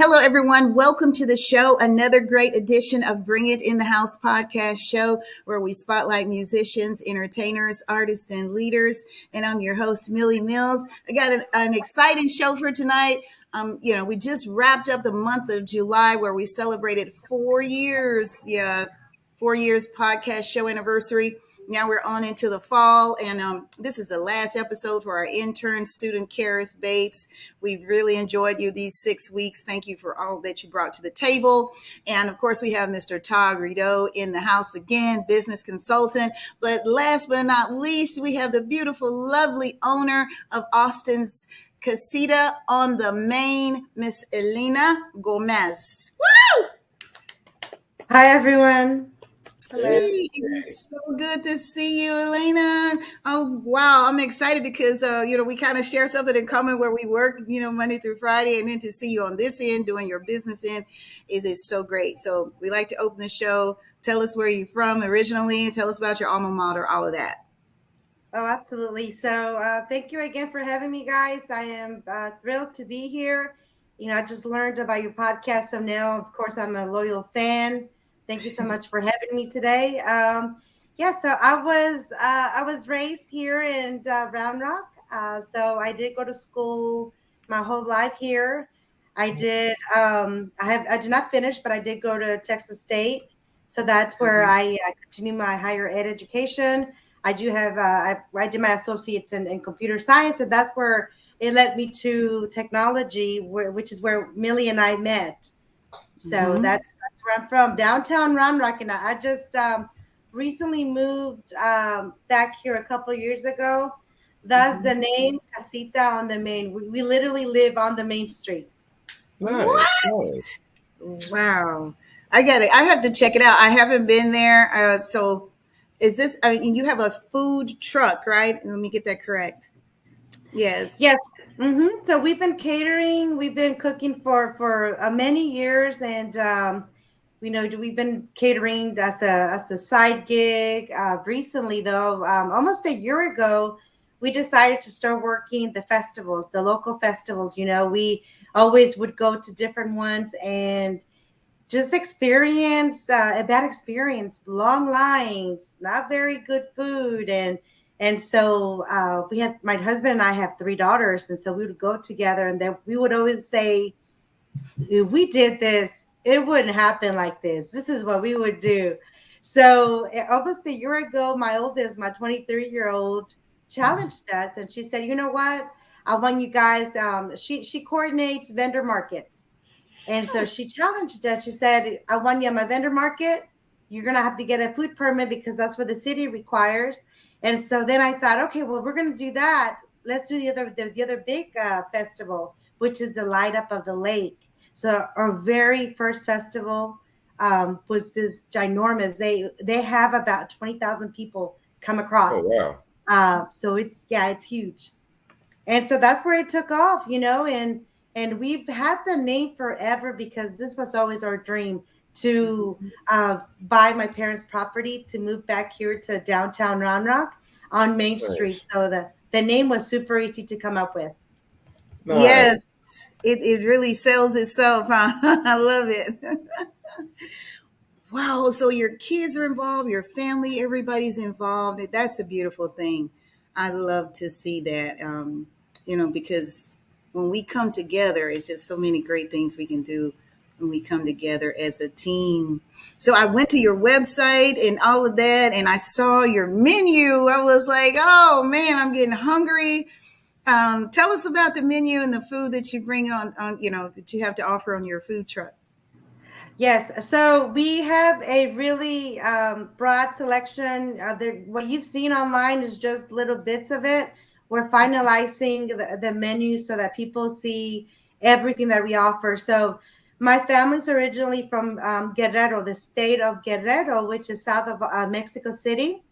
Hello, everyone. Welcome to the show. Another great edition of Bring It in the House podcast show where we spotlight musicians, entertainers, artists, and leaders. And I'm your host, Millie Mills. I got an exciting show for tonight. We just wrapped up the month of July where we celebrated 4 years. Yeah, 4 years podcast show anniversary. Now we're on into the fall, and this is the last episode for our intern student, Karis Bates. We've really enjoyed you these 6 weeks. Thank you for all that you brought to the table. And of course, we have Mr. Todd Rideau in the house again, business consultant. But last but not least, we have the beautiful, lovely owner of Austin's Casita on the Main, Miss Elena Gomez. Woo! Hi, everyone. Hello. Hey, it's so good to see you, Elena. Oh, wow. I'm excited because, we kind of share something in common where we work, Monday through Friday. And then to see you on this end, doing your business end is so great. So we like to open the show. Tell us where you're from originally. Tell us about your alma mater, all of that. Oh, absolutely. So thank you again for having me, guys. I am thrilled to be here. I just learned about your podcast. So now, of course, I'm a loyal fan. Thank you so much for having me today. So I was raised here in Round Rock. So I did go to school my whole life here. I did. I did not finish, but I did go to Texas State. So that's where I continue my higher ed education. I do have I did my associates in computer science, and that's where it led me to technology, which is where Millie and I met. So that's where I'm from, downtown Round Rock, and I just recently moved back here a couple of years ago. That's the name, Casita on the Main. We literally live on the main street. Nice. What? Wow. I get it. I have to check it out. I haven't been there. So is this, you have a food truck, right? Let me get that correct. Yes. Yes. So we've been catering. We've been cooking for many years, and we've been catering as a side gig. Recently, though, almost a year ago, we decided to start working the festivals, the local festivals. We always would go to different ones and just experience a bad experience, long lines, not very good food, and so we have, my husband and I have 3 daughters, and so we would go together, and then we would always say, if we did this, it wouldn't happen like this. This is what we would do. So almost a year ago, my oldest, my 23-year-old, challenged us, and she said, "You know what? I want you guys." She coordinates vendor markets. And so she challenged us. She said, "I want you at my vendor market. You're going to have to get a food permit because that's what the city requires." And so then I thought, okay, well, we're going to do that. Let's do the other big festival, which is the Light Up of the Lake. So our very first festival was this ginormous. They have about 20,000 people come across. Oh, wow. So it's huge. And so that's where it took off, and we've had the name forever because this was always our dream to buy my parents' property to move back here to downtown Round Rock on Main Street. So the name was super easy to come up with. Nice. Yes, it really sells itself. Huh? I love it. Wow. So your kids are involved, your family, everybody's involved. That's a beautiful thing. I love to see that, because when we come together, it's just so many great things we can do when we come together as a team. So I went to your website and all of that, and I saw your menu. I was like, oh man, I'm getting hungry. Tell us about the menu and the food that you bring on, that you have to offer on your food truck. Yes, so we have a really broad selection. What you've seen online is just little bits of it. We're finalizing the menu so that people see everything that we offer. So my family's originally from Guerrero, the state of Guerrero, which is south of Mexico City.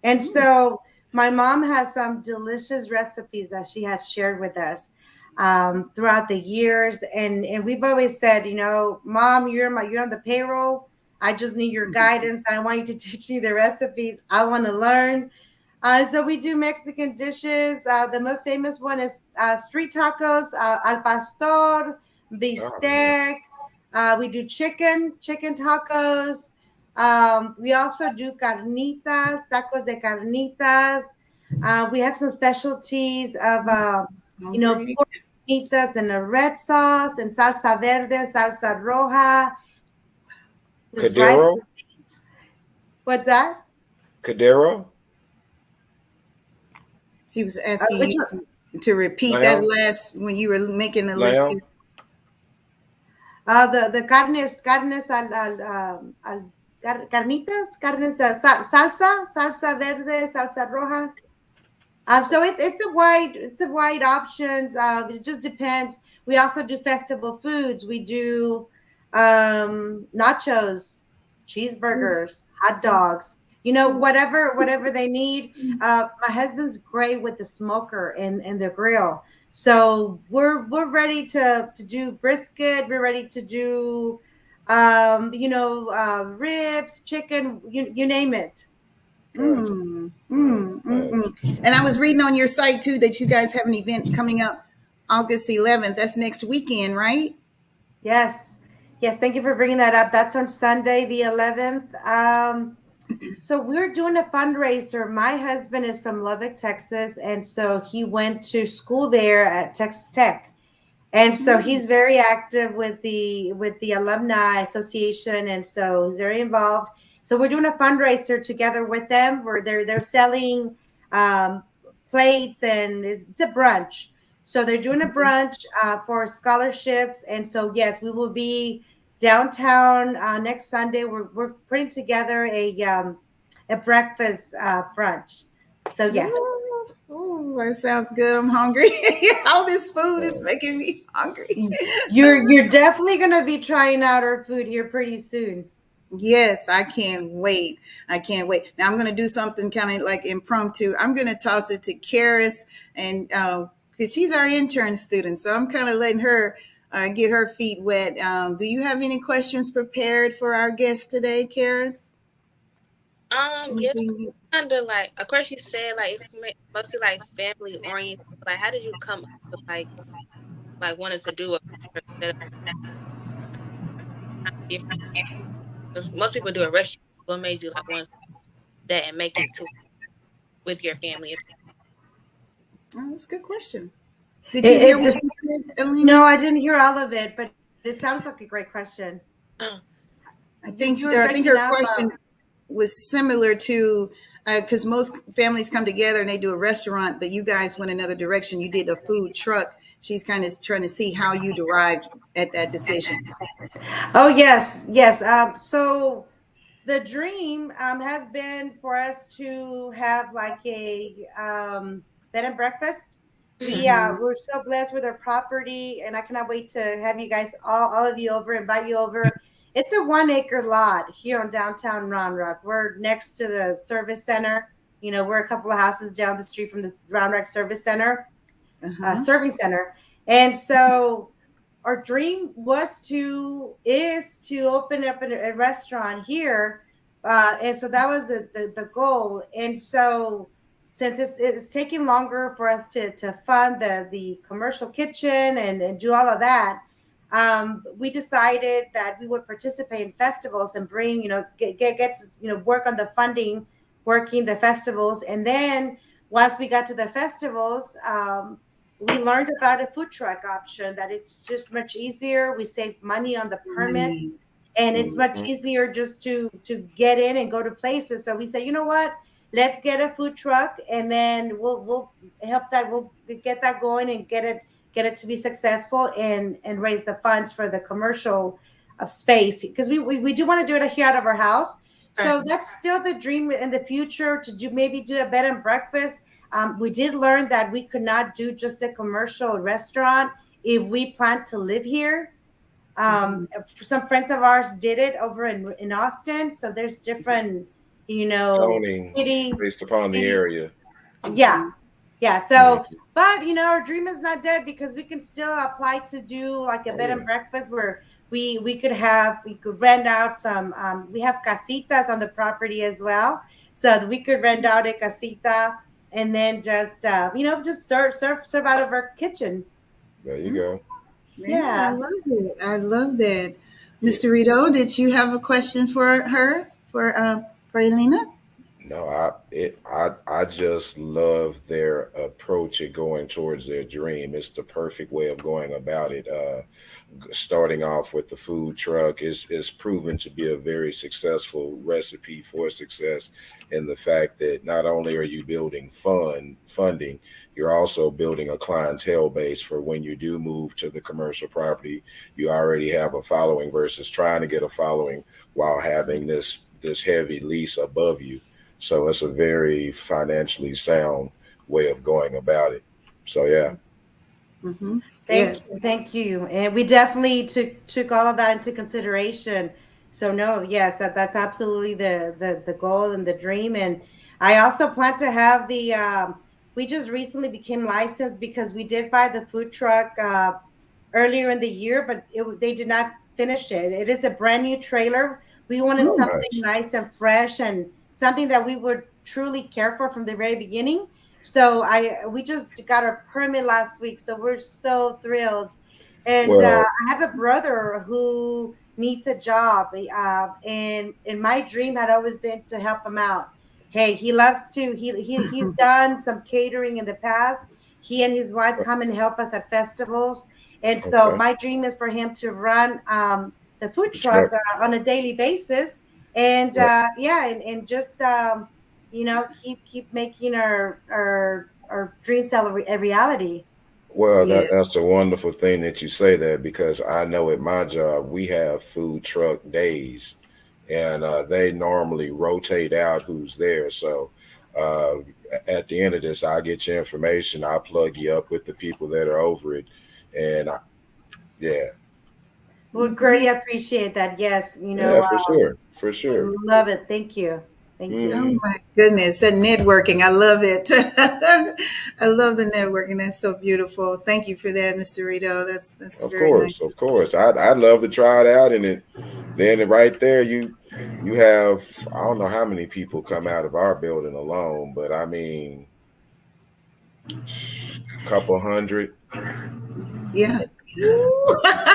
And so my mom has some delicious recipes that she has shared with us throughout the years. And we've always said, Mom, you're on the payroll. I just need your guidance. I want you to teach me the recipes. I want to learn. So we do Mexican dishes. The most famous one is street tacos, al pastor, bistec. We do chicken tacos. We also do carnitas, tacos de carnitas. We have some specialties of, Hungry. pork carnitas in a red sauce and salsa verde, salsa roja, just rice Cadero? and beans. What's that? Cadero? He was asking Which you one? to repeat that Lamb? last when you were making the list. Lamb? The carnes carnitas, salsa verde, salsa roja. So it's a wide options. It just depends. We also do festival foods. We do nachos, cheeseburgers, hot dogs. Whatever they need. My husband's great with the smoker and the grill. So we're ready to do brisket. We're ready to do ribs, chicken, you name it. Gotcha. And I was reading on your site too that you guys have an event coming up August 11th. That's next weekend, right? Yes. Yes. Thank you for bringing that up. That's on Sunday, the 11th. So we're doing a fundraiser. My husband is from Lubbock, Texas. And so he went to school there at Texas Tech. And so he's very active with the alumni association. And so he's very involved. So we're doing a fundraiser together with them where they're selling um, plates, and it's a brunch. So they're doing a brunch for scholarships. And so, yes, we will be downtown next Sunday. We're putting together a breakfast brunch. So, yes. Oh, that sounds good. I'm hungry. All this food is making me hungry. You're definitely going to be trying out our food here pretty soon. Yes, I can't wait. I can't wait. Now I'm going to do something kind of like impromptu. I'm going to toss it to Karis, and because she's our intern student, so I'm kind of letting her get her feet wet. Do you have any questions prepared for our guest today, Karis? Yes, Anything? kind of like, of course, you said like it's mostly like family oriented. Like, how did you come up with like wanting to do a instead of different? Because most people do a restaurant. What made you like want that and make it to with your family? Oh, that's a good question. Did you hear what she said, Elena? No, I didn't hear all of it, but it sounds like a great question. I think You were I think breaking her up. question was similar to because most families come together and they do a restaurant, but you guys went another direction. You did a food truck. She's kind of trying to see how you derived at that decision. Oh, yes, yes. So the dream has been for us to have like a bed and breakfast. We're so blessed with our property, and I cannot wait to have you guys all of you over, invite you over. It's a 1 acre lot here on downtown Round Rock. We're next to the service center. We're a couple of houses down the street from the Round Rock Service Center, serving center. And so our dream is to open up a restaurant here, and so that was the goal. And so since it's taking longer for us to fund the commercial kitchen and do all of that, we decided that we would participate in festivals and bring get work on the funding, working the festivals. And then once we got to the festivals, we learned about a food truck option, that it's just much easier. We save money on the permits, and it's much easier just to get in and go to places. So we said, you know what, let's get a food truck, and then we'll help that. We'll get that going and get it to be successful, and raise the funds for the commercial space, because we do want to do it here out of our house. So that's still the dream in the future, to maybe do a bed and breakfast. We did learn that we could not do just a commercial restaurant if we plan to live here. Some friends of ours did it over in Austin. So there's different, Zoning city based upon the area. Yeah. Yeah. So, but our dream is not dead, because we can still apply to do like a bed and breakfast where we could rent out some. We have casitas on the property as well, so that we could rent out a casita, and then just just serve out of our kitchen. There you go. Yeah, I love it. I love that. Mr. Rito, did you have a question for her, for Elena? No, I just love their approach at going towards their dream. It's the perfect way of going about it. Starting off with the food truck is proven to be a very successful recipe for success in the fact that not only are you building funding, you're also building a clientele base for when you do move to the commercial property. You already have a following versus trying to get a following while having this heavy lease above you. So it's a very financially sound way of going about it. So yeah. Mm-hmm. Thank Yes. you, thank you. And we definitely took all of that into consideration. So no, yes, that's absolutely the goal and the dream. And I also plan to have the we just recently became licensed because we did buy the food truck earlier in the year, but they did not finish it. It is a brand new trailer. We wanted Oh, something nice. nice and fresh and something that we would truly care for from the very beginning. So we just got our permit last week, so we're so thrilled. And Well, I have a brother who needs a job, and my dream had always been to help him out. Hey, he loves to. He's done some catering in the past. He and his wife come and help us at festivals, and so okay. my dream is for him to run the food The truck truck. on a daily basis, and Right. yeah, and just keep making our dreams a reality. Well, Yeah. that's a wonderful thing that you say that because I know at my job we have food truck days, and they normally rotate out who's there. So uh, at the end of this, I get your information. I plug you up with the people that are over it, and yeah, Would Mm-hmm. greatly appreciate that. Yes, yeah, for sure, for sure. love it. Thank you. Thank you. Oh Hmm. my goodness. And networking. I love it. I love the networking. That's so beautiful. Thank you for that, Mr. Rito. That's Of very course, nice. of course. I'd love to try it out, and then right there you have I don't know how many people come out of our building alone, but I mean couple hundred. Yeah. Woo.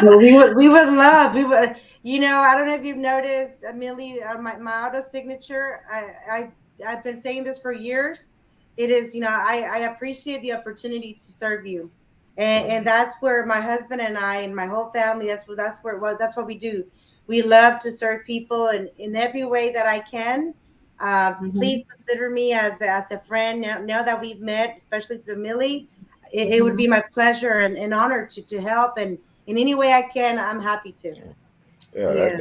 Well, we would love I don't know if you've noticed, Millie, my auto signature. I've been saying this for years. It is, I appreciate the opportunity to serve you, and that's where my husband and I and my whole family. That's what we do. We love to serve people in every way that I can. Please Mhm. consider me as a friend. Now that we've met, especially through Millie, it would Mhm. be my pleasure and honor to help, and in any way I can, I'm happy to. Yeah,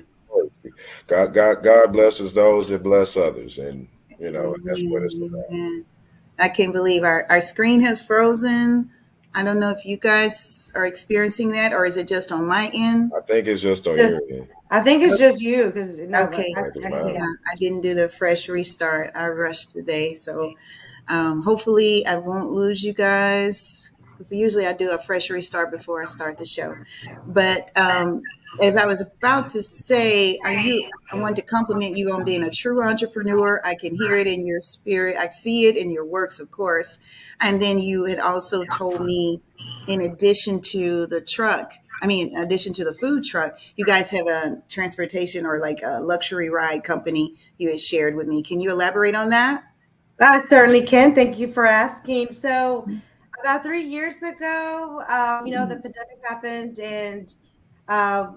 Yeah. God blesses those that bless others, and that's what it's Amen. about. Amen. I can't believe our screen has frozen. I don't know if you guys are experiencing that or is it just on my end? I think it's just on your Just, end. I think it's just you because no, but Okay. I think it's I can see mine. Yeah, mine. I didn't do the fresh restart. I rushed today. So hopefully I won't lose you guys because usually I do a fresh restart before I start the show. But as I was about to say, I want to compliment you on being a true entrepreneur. I can hear it in your spirit. I see it in your works, of course. And then you had also told me, in addition to the truck, I mean, in addition to the food truck, you guys have a transportation or like a luxury ride company you had shared with me. Can you elaborate on that? I certainly can. Thank you for asking. So, about 3 years ago, the pandemic happened, and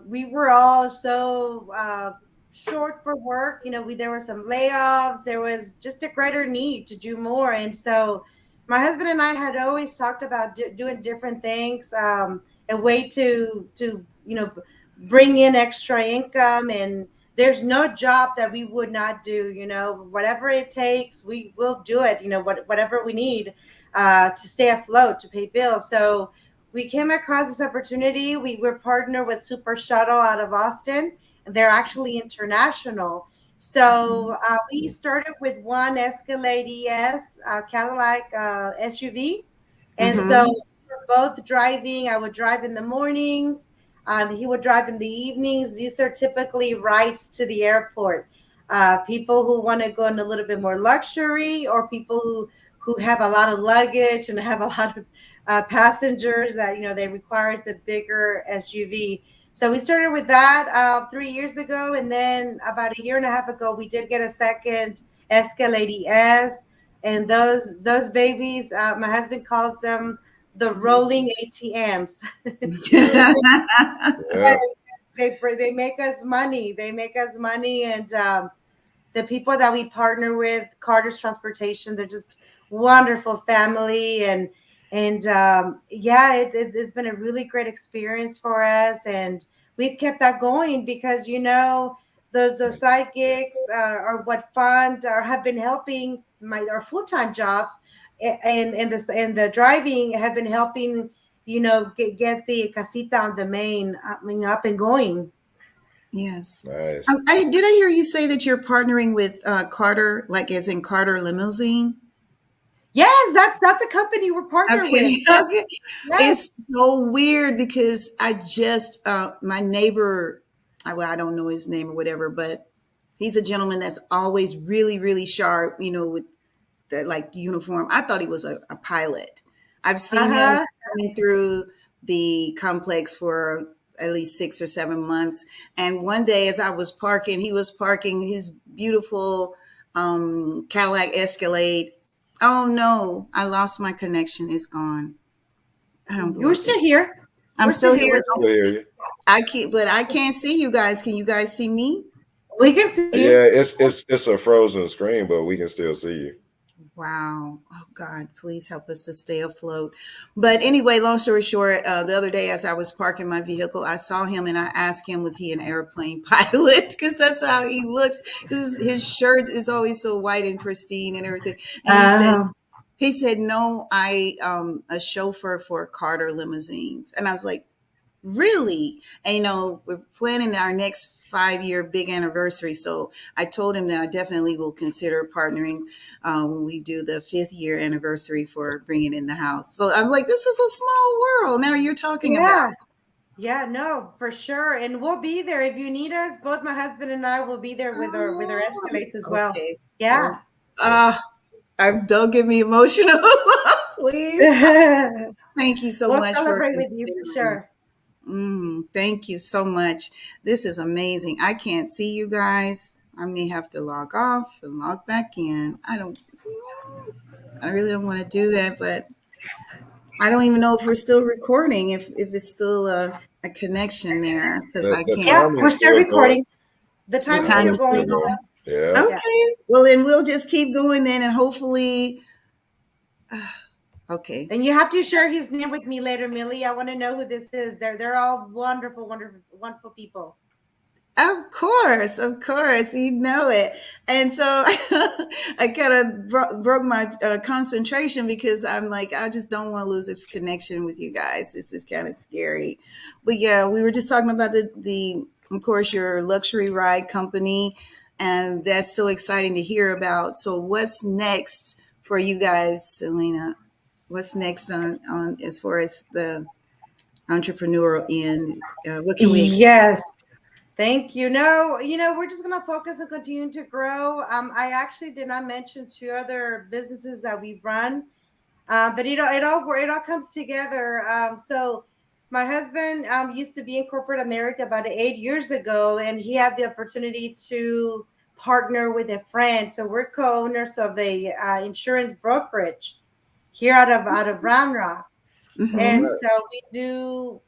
we were all so short for work. There were some layoffs. There was just a greater need to do more, and so my husband and I had always talked about doing different things, a way to bring in extra income. And there's no job that we would not do. Whatever it takes, we will do it. Whatever we need to stay afloat, to pay bills. So we came across this opportunity. We were partnered with Super Shuttle out of Austin. They're actually international. So we started with one Escalade ES Cadillac SUV. And so Mm-hmm. we were both driving. I would drive in the mornings. He would drive in the evenings. These are typically rides to the airport. People who want to go in a little bit more luxury, or people who have a lot of luggage and have a lot of passengers that they requires the bigger SUV. So we started with that 3 years ago, and then about a year and a half ago, we did get a second Escalade ES, and those babies, my husband calls them the rolling ATMs. Yeah. They make us money. They make us money, and the people that we partner with, Carter's Transportation, they're just wonderful family, and yeah, it's been a really great experience for us, and we've kept that going because those side gigs are what fund or have been helping our full-time jobs, and the driving have been helping get the casita on the main up and going. Yes. Nice. Did I hear you say that you're partnering with Carter, like as in Carter Limousine? Yes, that's a company we're partnered with. Okay. Yes, Okay. yes. It's so weird because I just my neighbor, well, I don't know his name or whatever, but he's a gentleman that's always really, really sharp, with the like uniform. I thought he was a pilot. I've seen him Uh-huh. coming through the complex for at least 6 or 7 months. And one day, as I was parking, he was parking his beautiful Cadillac Escalade. Oh no, I lost my connection. It's gone. I don't You're believe still it. here. I'm We're still still here here. with I hear you. I can't, but I can't see you guys. Can you guys see me? We can see Yeah, you. it's a frozen screen, but we can still see you. Wow. Oh God, please help us to stay afloat. But anyway, long story short, the other day as I was parking my vehicle, I saw him and I asked him, was he an airplane pilot? Because that's how he looks. His shirt is always so white and pristine and everything. And Uh, he said, no, I a chauffeur for Carter Limousines. And I was like, really? And we're planning our next 5-year big anniversary. So I told him that I definitely will consider partnering when we do the 5th-year anniversary for bringing in the house. So I'm like, this is a small world. Now you're talking about. yeah. Yeah, no, for sure. And we'll be there if you need us. Both my husband and I will be there with our Escalades as well. Okay. Yeah. Uh, don't get me emotional, please. Thank you so We'll much for celebrate with you for considering. sure. Thank you so much. This is amazing. I can't see you guys. I may have to log off and log back in. I really don't want to do that, but I don't even know if we're still recording, if it's still a connection there, because I The can't. Yeah, we're timing's still still going. recording. The The The time is time still timing's is still still going. going. going. Yeah. Yeah. Okay. Well, then we'll just keep going then, and hopefully, okay. And you have to share his name with me later, Millie. I want to know who this is. They're all wonderful, wonderful, wonderful people. Of course, you know it. And so I kind of broke my concentration because I'm like, I just don't want to lose this connection with you guys. This is kind of scary. But yeah, we were just talking about of course, your luxury ride company. And that's so exciting to hear about. So what's next for you guys, Selena? What's next on as far as the entrepreneurial end? What can we expect? Yes. Thank you. No, we're just gonna focus on continuing to grow. I actually did not mention 2 other businesses that we've run, but it all comes together. So my husband used to be in corporate America about 8 years ago, and he had the opportunity to partner with a friend. So we're co-owners of a insurance brokerage here out of Round Rock. Mhm. And so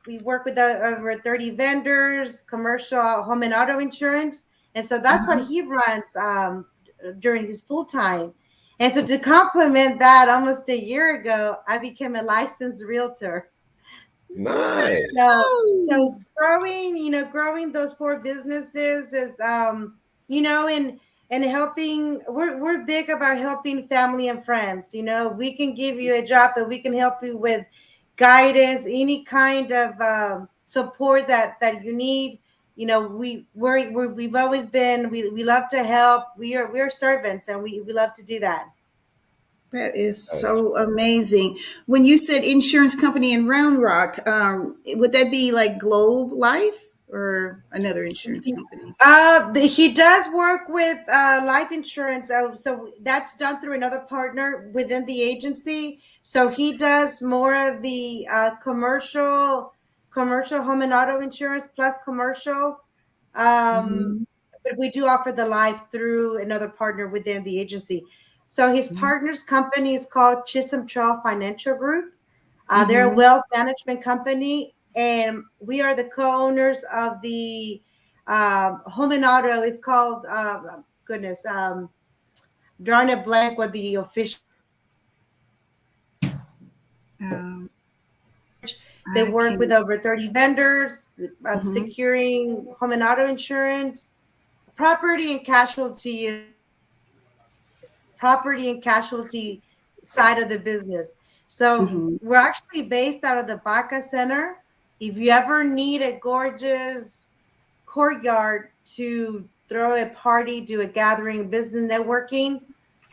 we work with over 30 vendors, commercial home and auto insurance. And so that's what Mhm. he runs during his full time. And so to complement that, almost a year ago, I became a licensed realtor. Nice. So growing those 4 businesses is and helping. We're big about helping family and friends. We can give you a job, but we can help you with guidance, any kind of support that you need. We've always been. We love to help. We're servants, and we love to do that. That is Nice. so amazing. When you said insurance company in Round Rock, would that be like Globe Life? or another insurance company? He does work with life insurance, so that's done through another partner within the agency. So he does more of the commercial home and auto insurance plus commercial. Um, Mm-hmm. but we do offer the life through another partner within the agency. So his partner's company is called Chisholm Trail Financial Group. They're a Mm-hmm. wealth management company, and we are the co-owners of the home and auto. It's called goodness, drawing a blank with the official. Um, They I work with can. over 30 vendors, Mm-hmm. securing home and auto insurance, property and casualty, property and casualty side of the business. So Mm-hmm. we're actually based out of the Baca Center. If you ever need a gorgeous courtyard to throw a party, do a gathering, business networking,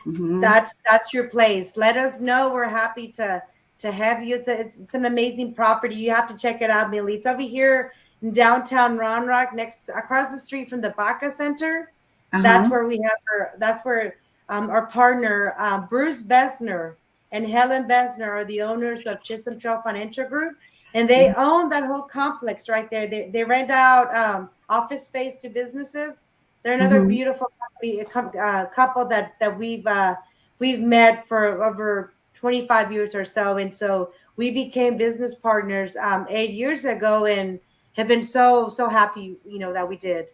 Mm-hmm. that's your place. Let us know. We're happy to have you. It's an amazing property. You have to check it out, Millie. It's over here in downtown Round Rock, next across the street from the Baca Center. That's Uh-huh. where we have her. That's where our partner Bruce Besner and Helen Besner are the owners of Chisholm Trail Financial Group, and they own that whole complex right there. They rent out office space to businesses. They're another Mm-hmm. beautiful couple that we've met for over 25 years or so, and so we became business partners 8 years ago, and have been so happy, that we did.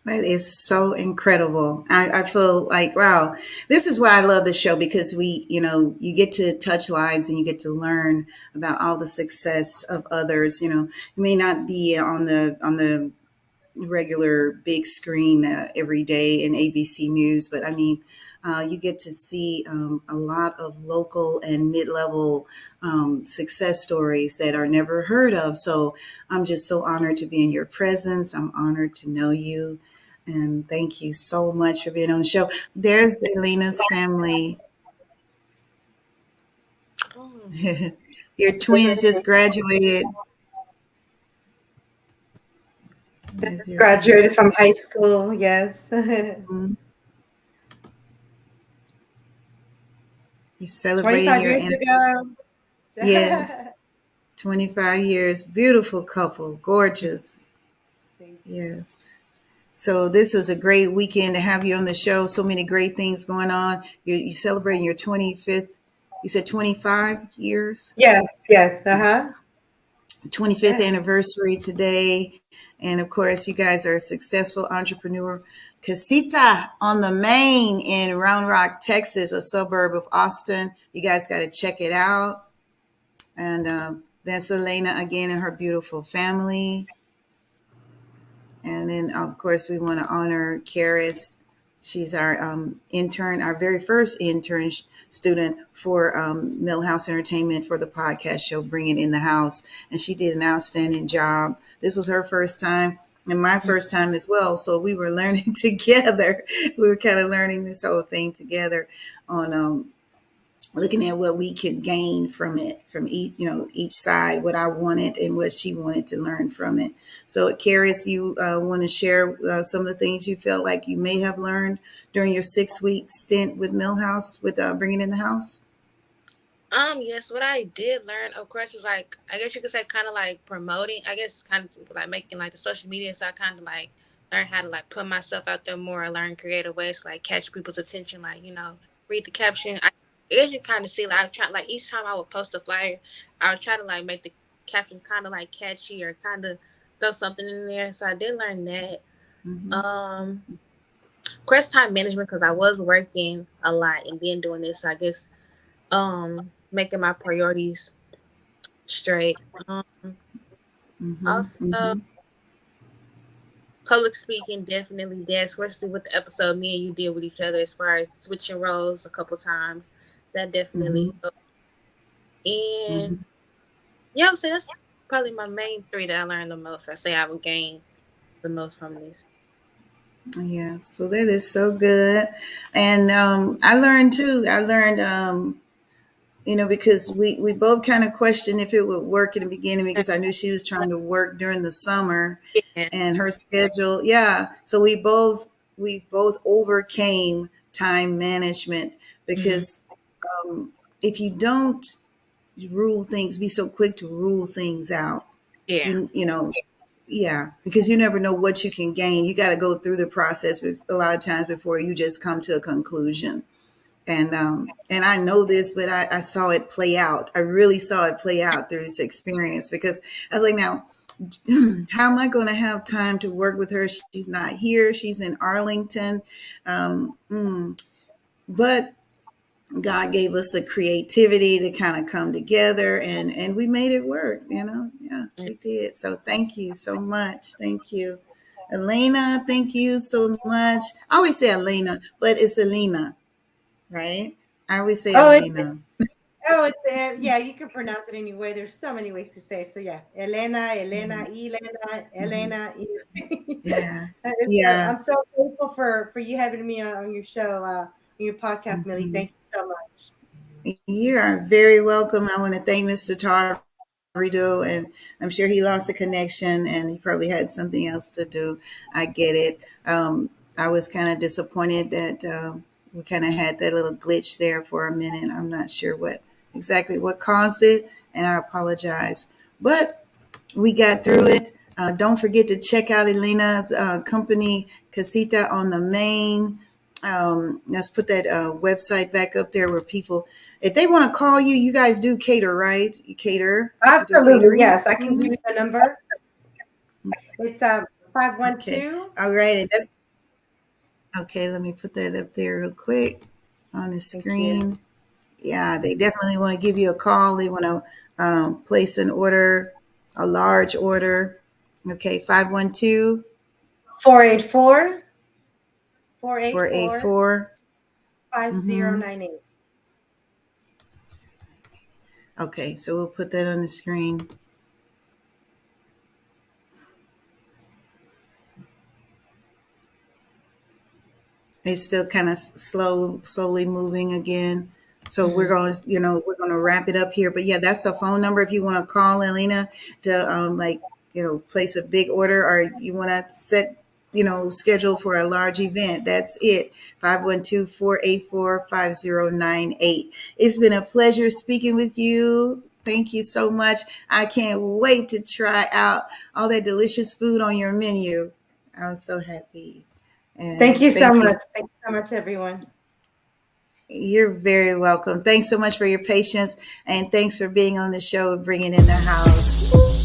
That is so incredible. I feel like, wow, this is why I love the show because you get to touch lives and you get to learn about all the success of others. You may not be on the regular big screen every day in ABC News, but I mean, you get to see a lot of local and mid-level success stories that are never heard of. So I'm just so honored to be in your presence. I'm honored to know you. And thank you so much for being on the show. There's Elena's family. Oh, Your twins just graduated. There's your Graduated from high school, yes. you're celebrating 25 your years ago. yes, 25 years. Beautiful couple, gorgeous. Thank you. Yes. So this was a great weekend to have you on the show. So many great things going on. You're celebrating your 25th. You said 25 years. Yes, yes, 25th yeah. anniversary today. And of course, you guys are a successful entrepreneur. Casita on the Main in Round Rock, Texas, a suburb of Austin. You guys got to check it out. And that's Elena again and her beautiful family. And then, of course, we want to honor Karis. She's our intern, our very first intern student for Millhouse Entertainment for the podcast show, Bring It in the House. And she did an outstanding job. This was her first time and my first time as well. So we were learning together. We were kind of learning this whole thing together on looking at what we could gain from it, from each side, what I wanted and what she wanted to learn from it. So, Karis, you want to share some of the things you felt like you may have learned during your 6 week stint with Millhouse, with Bringing in the House? yes, what I did learn, of course, is like, I guess you could say kind of like promoting, I guess kind of like making like the social media. So I kind of like learn how to like put myself out there more, learn creative ways to like catch people's attention, like, read the caption. I guess you kind of see, like, I try, like, each time I would post a flyer, I would try to like make the captions kind of like catchy or kind of throw something in there. So I did learn that. Mm-hmm. Of course, time management, because I was working a lot and then doing this. So I guess making my priorities straight. Mm-hmm. Also, Mm-hmm. public speaking definitely did, especially with the episode me and you did with each other as far as switching roles a couple times. That Mm-hmm. definitely helped. And Mm-hmm. yeah, I would say that's probably my main three that I learned the most. I say I would gain the most from this. Yeah, so that is so good. And I learned too. I learned because we both kind of questioned if it would work in the beginning, because I knew she was trying to work during the summer Yeah. and her schedule. Yeah. So we both overcame time management, Hmm. because if you don't be so quick to rule things out, Yeah. you know, yeah, because you never know what you can gain. You got to go through the process a lot of times before you just come to a conclusion. And I know this, but I saw it play out. I really saw it play out through this experience, because I was like, now, how am I going to have time to work with her? She's not here. She's in Arlington. Um, mm, but God gave us the creativity to kind of come together, and we made it work, Yeah, we did. So thank you so much. Thank you. Elena, thank you so much. I always say Elena, but it's Elena, right? I always say Oh, Elena. yeah, you can pronounce it any way. There's so many ways to say it. So yeah, Elena, Yeah. Mhm. Elena. Yeah. Yeah. I'm so grateful for you having me on your show, on your podcast, Millie. Mhm. Thank you so much. You are very welcome. I want to thank Mr. Tarrido, and I'm sure he lost a connection and he probably had something else to do. I get it. I was kind of disappointed that we kind of had that little glitch there for a minute. I'm not sure exactly what caused it, and I apologize. But we got through it. Don't forget to check out Elena's company, Casita on the Main. Let's put that website back up there where people, if they want to call you, you guys do cater, right? You do Absolutely, catering. yes. I can give you the number. It's Okay. 512. All right. That's okay. Let me put that up there real quick on the Thank you. screen. Yeah, they definitely want to give you a call. They want to place an order, a large order. Okay, 512 484 484 484. 5098. Okay, so we'll put that on the screen. It's still kind of slowly moving again. So we're Mhm. gonna, we're gonna wrap it up here. But yeah, that's the phone number if you want to call Elena to place a big order, or you want to set, schedule for a large event. That's it. 512-484-5098. It's been a pleasure speaking with you. Thank you so much. I can't wait to try out all that delicious food on your menu. I'm so happy. Thank And you so thank you. much. Thank you so much, everyone. You're very welcome. Thanks so much for your patience, and thanks for being on the show and bringing in the house.